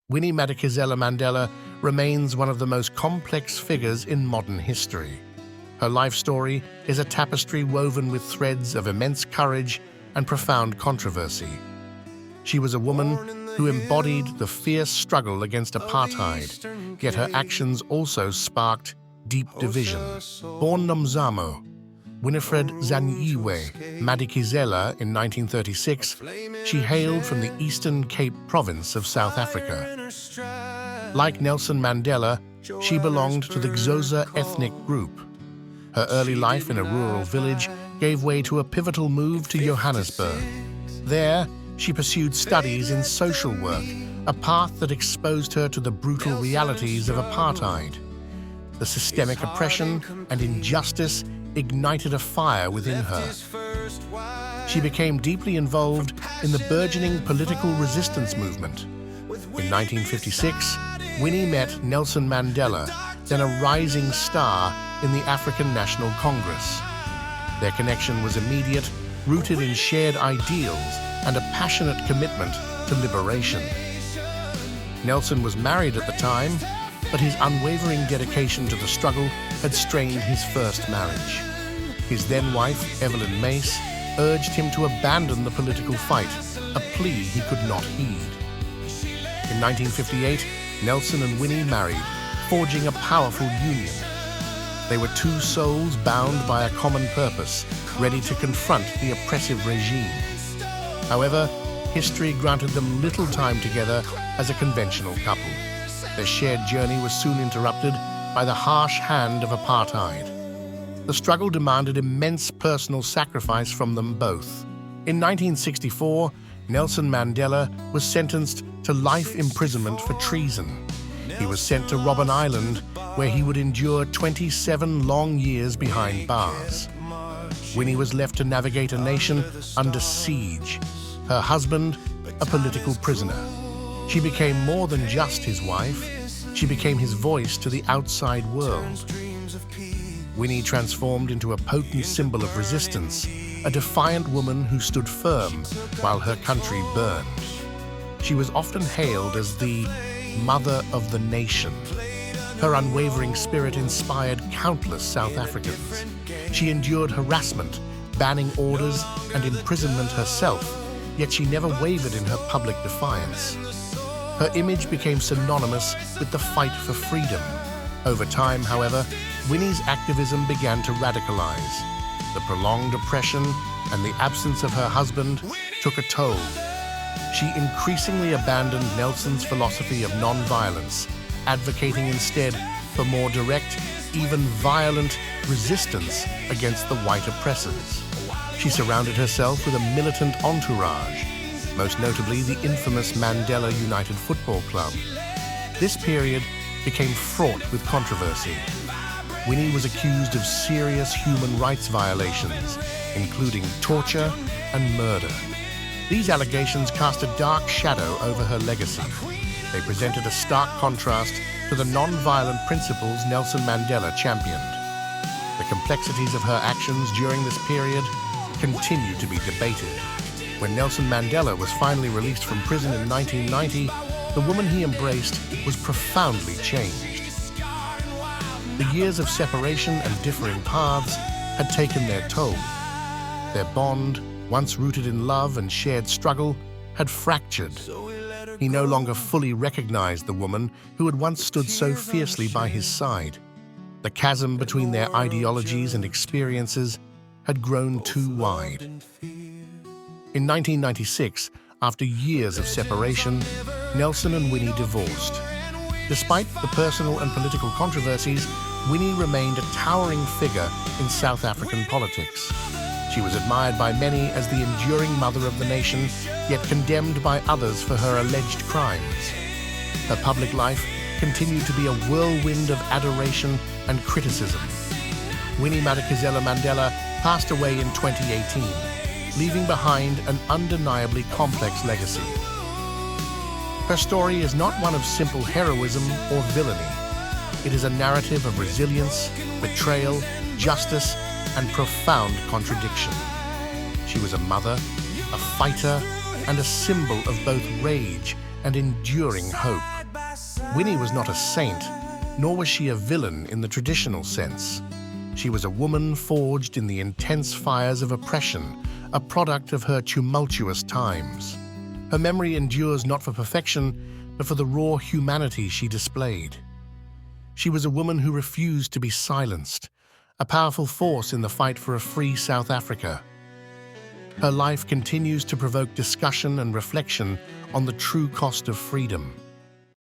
Winnie Madikizela Mandela remains one of the most complex figures in modern history. Her life story is a tapestry woven with threads of immense courage and profound controversy. She was a woman who embodied the fierce struggle against apartheid, yet her actions also sparked deep division. Born Nomzamo, Winifred Zanyiwe Madikizela in 1936, she hailed from the Eastern Cape province of South Africa. Like Nelson Mandela, she belonged to the Xhosa ethnic group. Her early life in a rural village gave way to a pivotal move to Johannesburg. There, she pursued studies in social work, a path that exposed her to the brutal realities of apartheid. The systemic oppression and injustice ignited a fire within her. She became deeply involved in the burgeoning political resistance movement. In 1956, Winnie met Nelson Mandela, then a rising star in the African National Congress. Their connection was immediate, rooted in shared ideals and a passionate commitment to liberation. Nelson was married at the time, but his unwavering dedication to the struggle had strained his first marriage. His then-wife, Evelyn Mase, urged him to abandon the political fight, a plea he could not heed. In 1958, Nelson and Winnie married, forging a powerful union. They were two souls bound by a common purpose, ready to confront the oppressive regime. However, history granted them little time together as a conventional couple. Their shared journey was soon interrupted by the harsh hand of apartheid. The struggle demanded immense personal sacrifice from them both. In 1964, Nelson Mandela was sentenced to life imprisonment for treason. He was sent to Robben Island, where he would endure 27 long years behind bars. Winnie was left to navigate a nation under siege, her husband a political prisoner. She became more than just his wife. She became his voice to the outside world. Winnie transformed into a potent symbol of resistance, a defiant woman who stood firm while her country burned. She was often hailed as the mother of the nation. Her unwavering spirit inspired countless South Africans. She endured harassment, banning orders, and imprisonment herself, yet she never wavered in her public defiance. Her image became synonymous with the fight for freedom. Over time, however, Winnie's activism began to radicalize. The prolonged oppression and the absence of her husband took a toll. She increasingly abandoned Nelson's philosophy of non-violence, advocating instead for more direct, even violent, resistance against the white oppressors. She surrounded herself with a militant entourage, most notably the infamous Mandela United Football Club. This period became fraught with controversy. Winnie was accused of serious human rights violations, including torture and murder. These allegations cast a dark shadow over her legacy. They presented a stark contrast to the non-violent principles Nelson Mandela championed. The complexities of her actions during this period continue to be debated. When Nelson Mandela was finally released from prison in 1990, the woman he embraced was profoundly changed. The years of separation and differing paths had taken their toll. Their bond, once rooted in love and shared struggle, had fractured. He no longer fully recognized the woman who had once stood so fiercely by his side. The chasm between their ideologies and experiences had grown too wide. In 1996, after years of separation, Nelson and Winnie divorced. Despite the personal and political controversies, Winnie remained a towering figure in South African politics. She was admired by many as the enduring mother of the nation, yet condemned by others for her alleged crimes. Her public life continued to be a whirlwind of adoration and criticism. Winnie Madikizela Mandela passed away in 2018, leaving behind an undeniably complex legacy. Her story is not one of simple heroism or villainy. It is a narrative of resilience, betrayal, justice, and profound contradiction. She was a mother, a fighter, and a symbol of both rage and enduring hope. Winnie was not a saint, nor was she a villain in the traditional sense. She was a woman forged in the intense fires of oppression, a product of her tumultuous times. Her memory endures not for perfection, but for the raw humanity she displayed. She was a woman who refused to be silenced, a powerful force in the fight for a free South Africa. Her life continues to provoke discussion and reflection on the true cost of freedom.